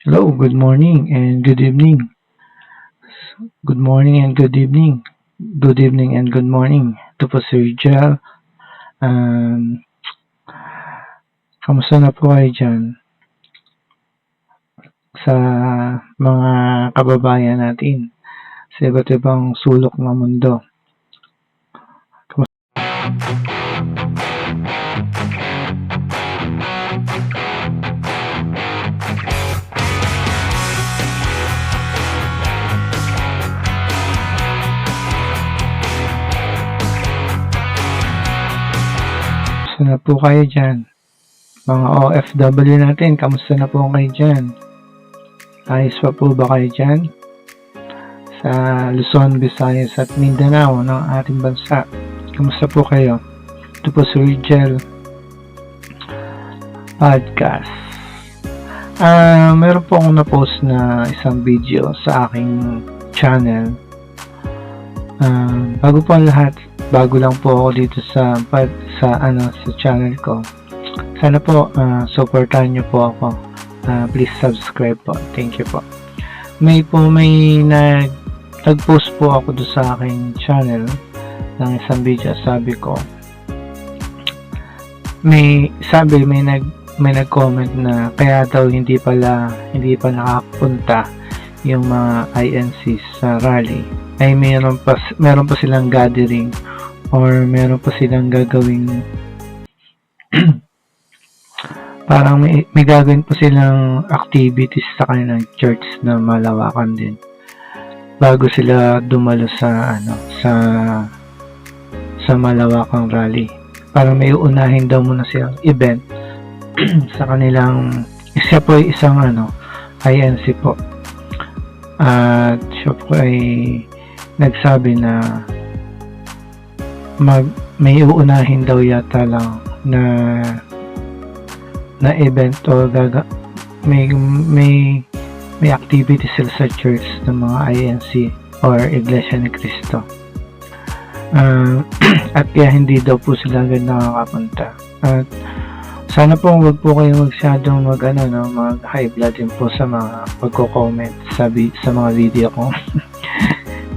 Hello, good morning and good evening. Good morning and good evening. Good evening and good morning. Ito po si Rijal. Um, Kamusta na po kayo dyan sa mga kababayan natin sa iba't ibang sulok ng mundo? Kamusta na po kayo dyan? Mga OFW natin, kamusta na po kayo dyan? Ayos pa po ba kayo dyan? Sa Luzon, Visayas at Mindanao ng ating bansa. Kamusta po kayo? Ito po si Rijal Podcast. Meron po akong na-post na isang video sa aking channel. Bago po ang lahat, bago lang po ako dito sa channel ko. Sana po supportahan niyo po ako. Please subscribe po. Thank you po. May nag-post po ako doon sa aking channel ng isang video. Sabi ko, may nag-comment na kaya daw hindi pa nakapunta yung mga INC sa rally ay meron pa silang gathering or meron pa silang gagawing parang may gagawin pa silang activities sa kanilang church na malawakan din bago sila dumalo sa malawakang rally. Parang may uunahin daw muna silang event sa kanilang siya po ay isang INC po. At siya po ay nagsabi na may uunahin daw yata lang na event o may activity sila sa church ng mga INC or Iglesia ni Cristo. At kaya hindi daw po sila agad nakakapunta. At sana po wag po kayo masyadong mag high blood din po sa mga pagko-comment sa mga video ko.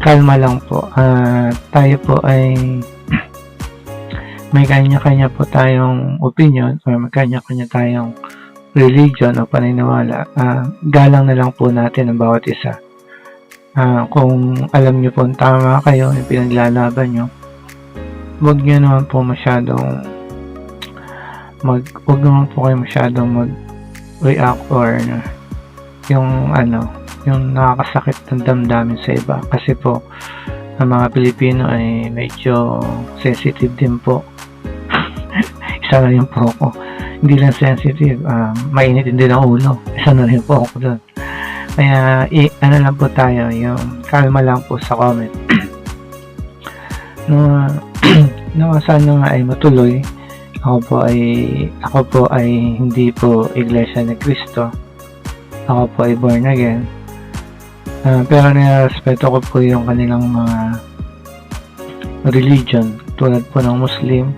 Kalma lang po. Tayo po ay may kanya-kanya po tayong opinion or may kanya-kanya tayong religion o paniniwala. Galang na lang po natin ang bawat isa. Kung alam nyo po tama kayo, yung pinaglalaban nyo, huwag nyo naman po masyadong mag-react or yung nakakasakit ng damdamin sa iba. Kasi po, ang mga Pilipino ay medyo sensitive din po. Isa na rin po ako. Hindi lang sensitive, mainit din ang ulo. Isa na rin po ako doon. Kaya, lang po tayo, yung kalma lang po sa comment. Sana nga ay matuloy. Ako po ay hindi po Iglesia ni Cristo. Ako po ay born again. Pero nirespeto ko po yung kanilang mga religion. Tulad po ng Muslim,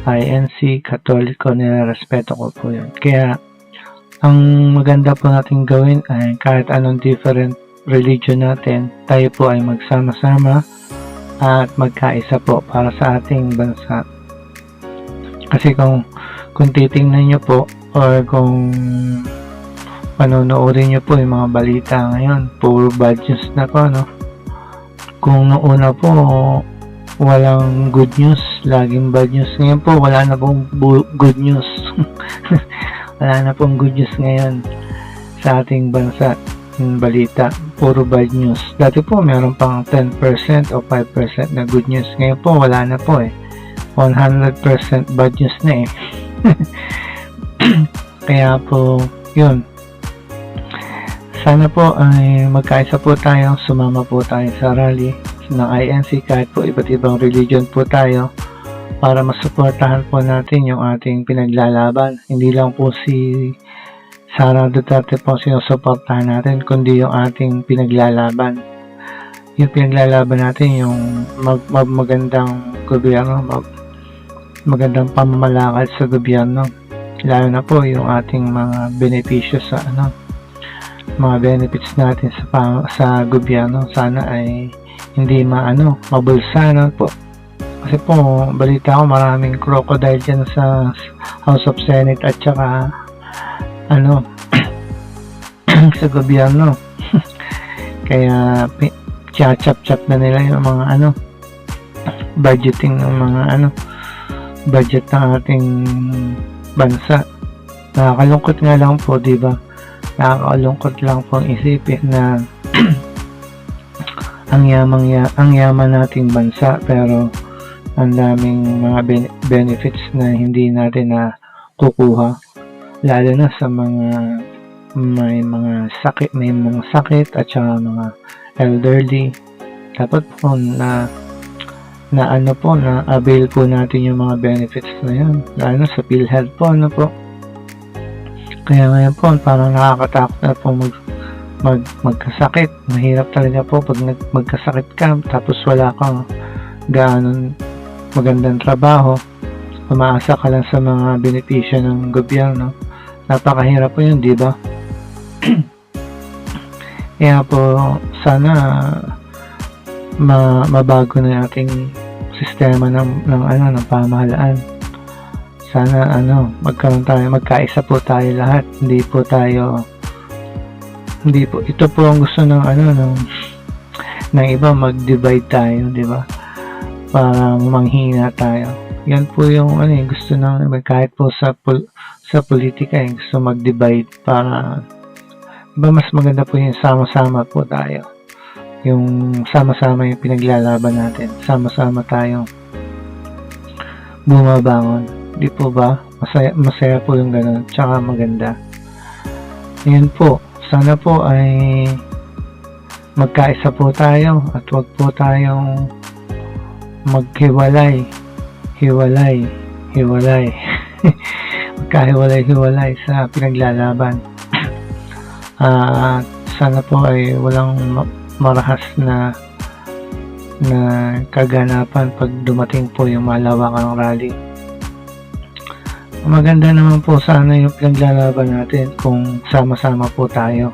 INC, Katoliko, nirespeto ko po yun. Kaya, ang maganda po natin gawin ay kahit anong different religion natin, tayo po ay magsama-sama at magkaisa po para sa ating bansa. Kasi kung titingnan nyo po or kung panonoorin nyo po yung mga balita ngayon, puro bad news na po, Kung noong una po, walang good news, laging bad news. Ngayon po, wala na pong good news. Wala na pong good news ngayon sa ating bansa. Yung balita, puro bad news. Dati po, meron pang 10% o 5% na good news. Ngayon po, wala na po 100% bad news na Kaya po, yun. Sana po ay magkaisa po tayo, sumama po tayo sa rally ng INC kahit po iba't ibang religion po tayo para masuportahan po natin yung ating pinaglalaban. Hindi lang po si Sara Duterte po sinusuportahan natin, kundi yung ating pinaglalaban. Yung pinaglalaban natin yung magandang gobyerno, magandang pamamalakad sa gobyerno. Lalo na po yung ating mga benepisyo sa mga benefits natin sa gobyerno sana ay hindi mabulsa no po. Kasi po balita ko maraming crocodile dyan sa House of Senate at saka sa gobyerno. Kaya chap na nila yung mga budgeting ng mga budget ng ating bansa. Nakakalungkot nga lang po, di ba? Nakakalungkot lang po isipin na ang yaman nating bansa pero ang daming mga benefits na hindi natin na kukuha, lalo na sa may mga sakit at saka mga elderly. Dapat po na avail po natin yung mga benefits na yan, lalo sa PhilHealth po po. Kaya ngayon po parang nakakatakot na po magkasakit. Mahirap talaga po pag magkasakit ka tapos wala kang gaano magandang trabaho, umaasa ka lang sa mga benepisyo ng gobyerno. Napakahirap po yun, di ba? Kaya po sana mabago na yung ating sistema ng pamahalaan. Sana magkaisa po tayo lahat. Ito po ang gusto ng iba, mag-divide tayo, di ba? Para manghina tayo. Yan po yung gusto ng kahit po sa politika, gusto mag-divide para mas maganda po yung sama-sama po tayo. Yung sama-sama yung pinaglalaban natin. Sama-sama tayong bumabangon. Di po ba? Masaya po yung ganun. Tsaka maganda. Yan po. Sana po ay magkaisa po tayo at wag po tayong maghiwalay. Magkahiwalay sa pinaglalaban. Sana po ay walang marahas na kaganapan pag dumating po yung malawakang rally. Maganda naman po sana yung pinaglalaban natin kung sama-sama po tayo.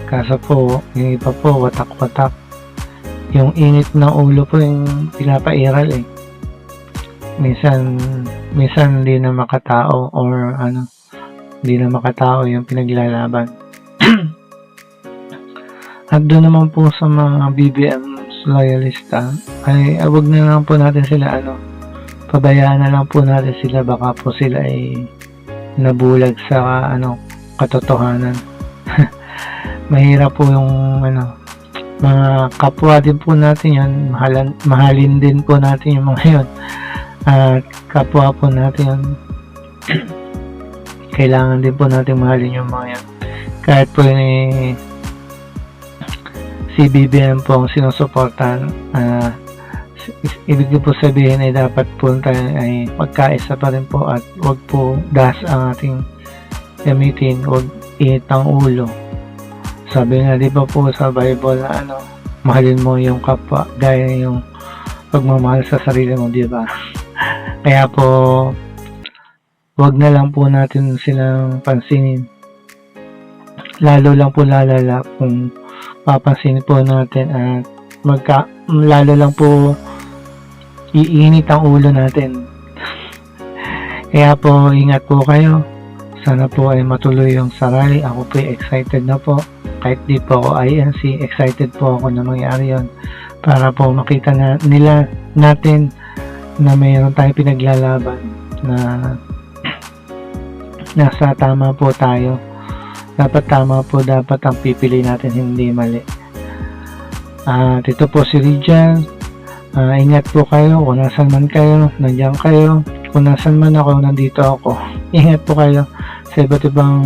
Kaso po, yung iba po watak-watak. Yung init ng ulo po yung pinapairal Minsan hindi na makatao or hindi na makatao yung pinaglalaban. At doon naman po sa mga BBM loyalista ay wag na lang po natin sila pabayaan na lang po natin sila, baka po sila ay nabulag sa katotohanan. Mahirap po yung mga kapwa din po natin yan, mahalin din po natin yung mga yun, at kapwa po natin yan, kailangan din po natin mahalin yung mga yan. Kahit po si BBM po ang sinusuportahan, ibig po sabihin ay dapat po tayo ay magkaisa pa rin po at wag po ang ating gamitin, wag init ang ulo. Sabi nga di ba po sa Bible na mahalin mo yung kapwa gaya yung pagmamahal sa sarili mo, di ba? Kaya po wag na lang po natin silang pansinin, lalo lang po lalala kung papansinin po natin at lalo lang po iinit ang ulo natin. Kaya po ingat po kayo. Sana po ay matuloy yung rally. Ako po excited na po. Kahit di po ako INC, excited po ako na mangyari yun. Para po makita natin na mayroon tayong pinaglalaban na nasa tama po tayo. Dapat tama po, dapat ang pipili natin, hindi mali. At ito po si Region. Ingat po kayo kung nasan man kayo, nandiyan kayo. Kung nasan man ako, nandito ako. Ingat po kayo sa iba't ibang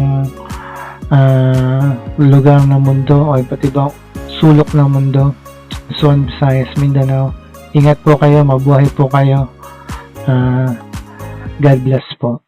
lugar ng mundo o iba't ibang sulok ng mundo. Luzon, Visayas, Mindanao. Ingat po kayo, mabuhay po kayo. God bless po.